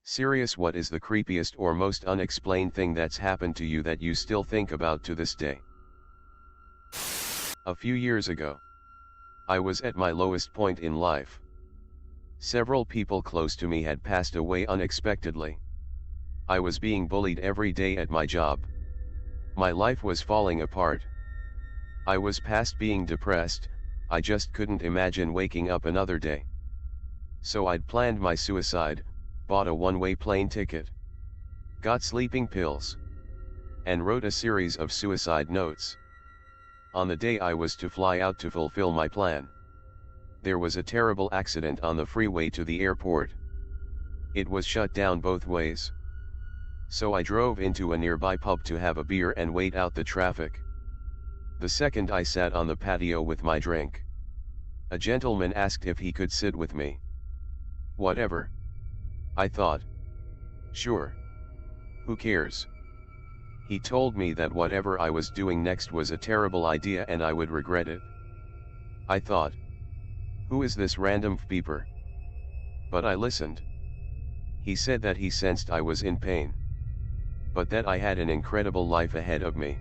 Serious, what is the creepiest or most unexplained thing that's happened to you that you still think about to this day? A few years ago, I was at my lowest point in life. Several people close to me had passed away unexpectedly. I was being bullied every day at my job. My life was falling apart. I was past being depressed, I just couldn't imagine waking up another day. So I'd planned my suicide, bought a one-way plane ticket, got sleeping pills, and wrote a series of suicide notes. On the day I was to fly out to fulfill my plan, there was a terrible accident on the freeway to the airport. It was shut down both ways. So I drove into a nearby pub to have a beer and wait out the traffic. The second I sat on the patio with my drink, a gentleman asked if he could sit with me. Whatever, I thought. Sure. Who cares? He told me that whatever I was doing next was a terrible idea and I would regret it. I thought, who is this random beeper? But I listened. He said that he sensed I was in pain, but that I had an incredible life ahead of me,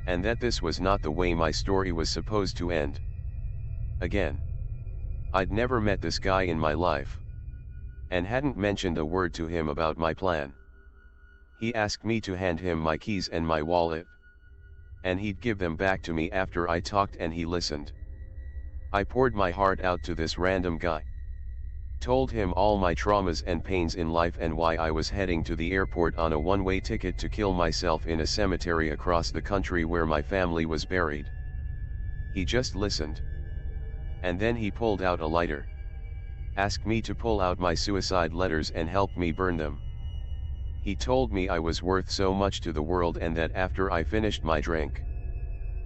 and that this was not the way my story was supposed to end. Again, I'd never met this guy in my life, and hadn't mentioned a word to him about my plan. He asked me to hand him my keys and my wallet, and he'd give them back to me after I talked, and he listened. I poured my heart out to this random guy, told him all my traumas and pains in life and why I was heading to the airport on a one-way ticket to kill myself in a cemetery across the country where my family was buried. He just listened. And then he pulled out a lighter, asked me to pull out my suicide letters and help me burn them. He told me I was worth so much to the world and that after I finished my drink,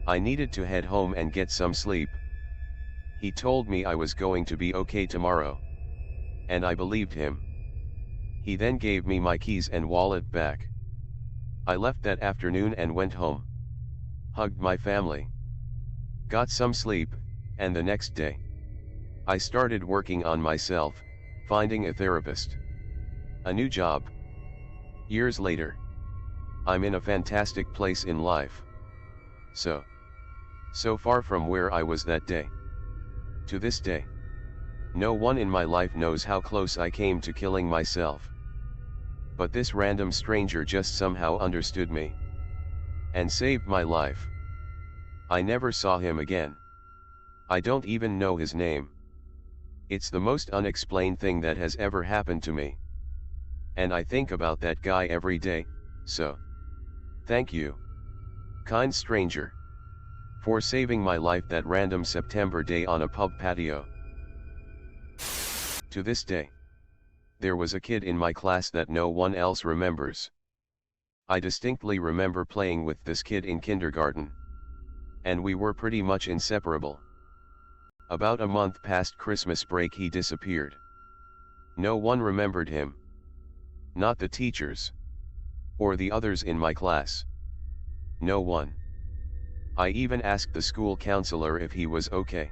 I needed to head home and get some sleep. He told me I was going to be okay tomorrow, and I believed him. He then gave me my keys and wallet back. I left that afternoon and went home, hugged my family, got some sleep, and the next day, I started working on myself, finding a therapist, a new job. Years later, I'm in a fantastic place in life. So far from where I was that day. To this day, no one in my life knows how close I came to killing myself. But this random stranger just somehow understood me, and saved my life. I never saw him again. I don't even know his name. It's the most unexplained thing that has ever happened to me. And I think about that guy every day, so thank you, kind stranger, for saving my life that random September day on a pub patio. To this day, there was a kid in my class that no one else remembers. I distinctly remember playing with this kid in kindergarten, and we were pretty much inseparable. About a month past Christmas break he disappeared. No one remembered him. Not the teachers, or the others in my class. No one. I even asked the school counselor if he was okay,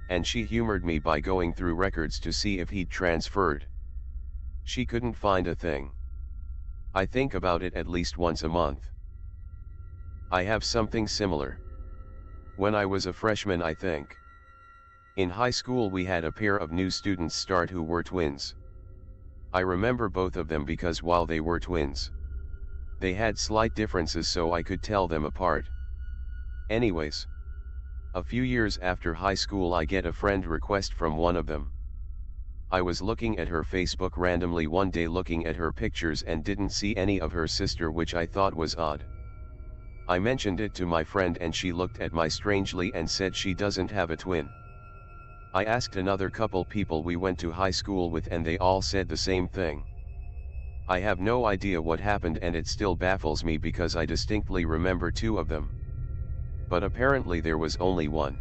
and she humored me by going through records to see if he'd transferred. She couldn't find a thing. I think about it at least once a month. I have something similar. When I was a freshman, I think. In high school we had a pair of new students start who were twins. I remember both of them because while they were twins, they had slight differences so I could tell them apart. Anyways, a few years after high school I get a friend request from one of them. I was looking at her Facebook randomly one day, looking at her pictures, and didn't see any of her sister, which I thought was odd. I mentioned it to my friend and she looked at me strangely and said she doesn't have a twin. I asked another couple people we went to high school with and they all said the same thing. I have no idea what happened and it still baffles me because I distinctly remember two of them. But apparently there was only one.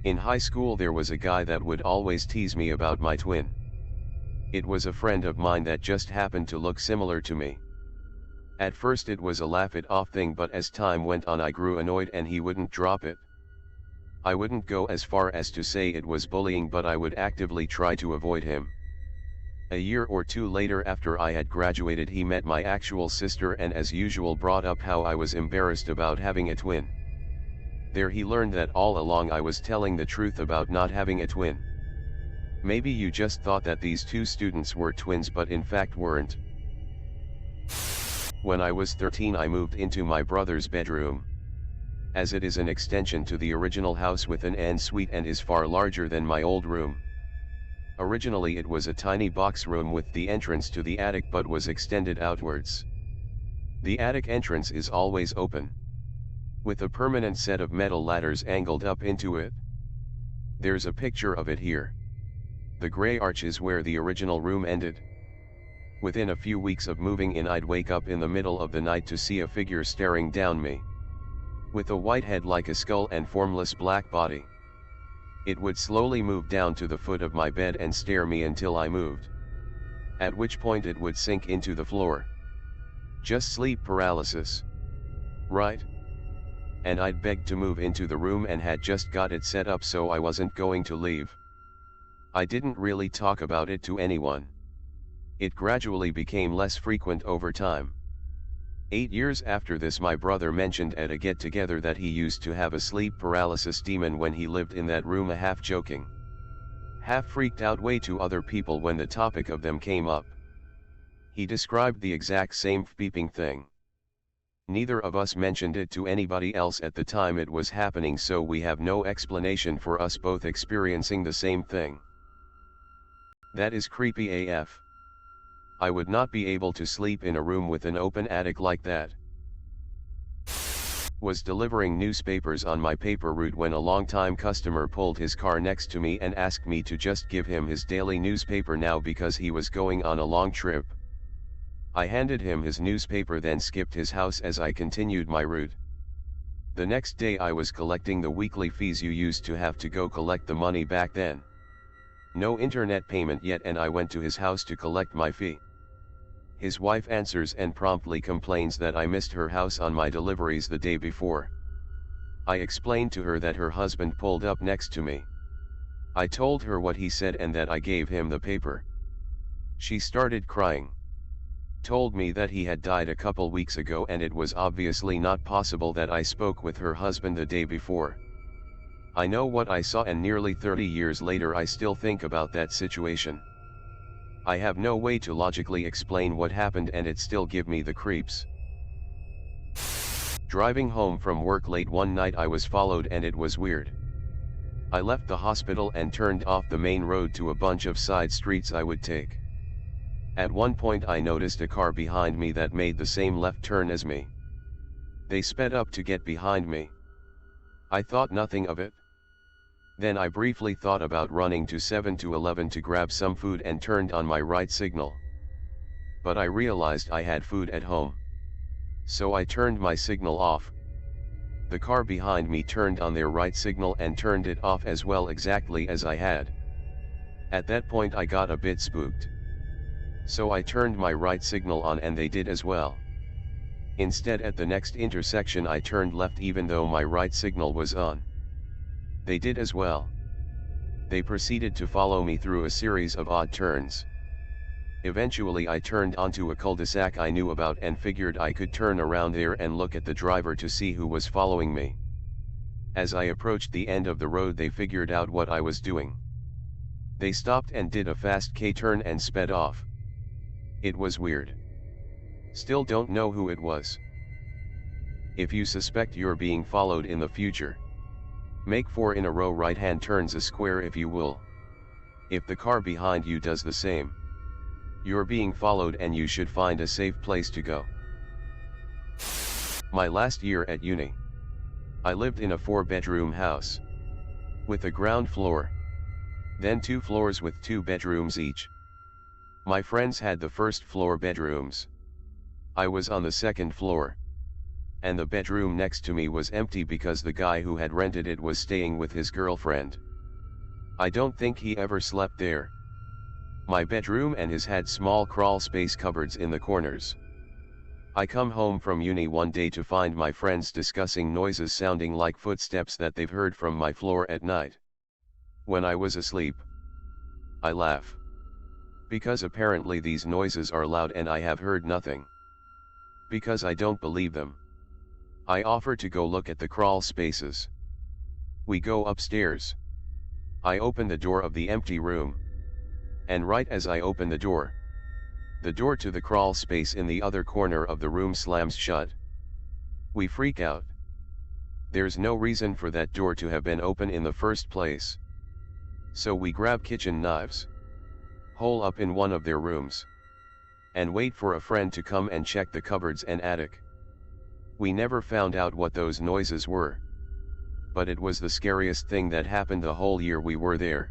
In high school there was a guy that would always tease me about my twin. It was a friend of mine that just happened to look similar to me. At first it was a laugh it off thing, but as time went on I grew annoyed and he wouldn't drop it. I wouldn't go as far as to say it was bullying, but I would actively try to avoid him. A year or two later, after I had graduated, he met my actual sister and as usual brought up how I was embarrassed about having a twin. There he learned that all along I was telling the truth about not having a twin. Maybe you just thought that these two students were twins but in fact weren't. When I was 13 I moved into my brother's bedroom. As it is an extension to the original house with an en-suite and is far larger than my old room. Originally it was a tiny box room with the entrance to the attic but was extended outwards. The attic entrance is always open, with a permanent set of metal ladders angled up into it. There's a picture of it here. The grey arch is where the original room ended. Within a few weeks of moving in I'd wake up in the middle of the night to see a figure staring down me, with a white head like a skull and formless black body. It would slowly move down to the foot of my bed and stare me until I moved, at which point it would sink into the floor. Just sleep paralysis, right? And I'd begged to move into the room and had just got it set up so I wasn't going to leave. I didn't really talk about it to anyone. It gradually became less frequent over time. 8 years after this, my brother mentioned at a get-together that he used to have a sleep paralysis demon when he lived in that room, a half-joking, half-freaked-out way to other people when the topic of them came up. He described the exact same beeping thing. Neither of us mentioned it to anybody else at the time it was happening, so we have no explanation for us both experiencing the same thing. That is creepy AF. I would not be able to sleep in a room with an open attic like that. Was delivering newspapers on my paper route when a long-time customer pulled his car next to me and asked me to just give him his daily newspaper now because he was going on a long trip. I handed him his newspaper, then skipped his house as I continued my route. The next day I was collecting the weekly fees you used to have to go collect the money back then. No internet payment yet, and I went to his house to collect my fee. His wife answers and promptly complains that I missed her house on my deliveries the day before. I explained to her that her husband pulled up next to me. I told her what he said and that I gave him the paper. She started crying. Told me that he had died a couple weeks ago and it was obviously not possible that I spoke with her husband the day before. I know what I saw, and nearly 30 years later I still think about that situation. I have no way to logically explain what happened and it still gives me the creeps. Driving home from work late one night I was followed and it was weird. I left the hospital and turned off the main road to a bunch of side streets I would take. At one point I noticed a car behind me that made the same left turn as me. They sped up to get behind me. I thought nothing of it. Then I briefly thought about running to 7-Eleven to grab some food and turned on my right signal. But I realized I had food at home. So I turned my signal off. The car behind me turned on their right signal and turned it off as well, exactly as I had. At that point I got a bit spooked. So I turned my right signal on and they did as well. Instead, at the next intersection I turned left even though my right signal was on. They did as well. They proceeded to follow me through a series of odd turns. Eventually I turned onto a cul-de-sac I knew about and figured I could turn around there and look at the driver to see who was following me. As I approached the end of the road they figured out what I was doing. They stopped and did a fast K-turn and sped off. It was weird. Still don't know who it was. If you suspect you're being followed in the future, make 4 in a row right-hand turns, a square if you will. If the car behind you does the same, you're being followed and you should find a safe place to go. My last year at uni, I lived in a 4-bedroom house, with a ground floor, then 2 floors with 2 bedrooms each. My friends had the first floor bedrooms. I was on the second floor. And the bedroom next to me was empty because the guy who had rented it was staying with his girlfriend. I don't think he ever slept there. My bedroom and his had small crawl space cupboards in the corners. I come home from uni one day to find my friends discussing noises sounding like footsteps that they've heard from my floor at night. When I was asleep, I laugh. Because apparently these noises are loud and I have heard nothing. Because I don't believe them, I offer to go look at the crawl spaces. We go upstairs. I open the door of the empty room. And right as I open the door to the crawl space in the other corner of the room slams shut. We freak out. There's no reason for that door to have been open in the first place. So we grab kitchen knives, hole up in one of their rooms, and wait for a friend to come and check the cupboards and attic. We never found out what those noises were. But it was the scariest thing that happened the whole year we were there.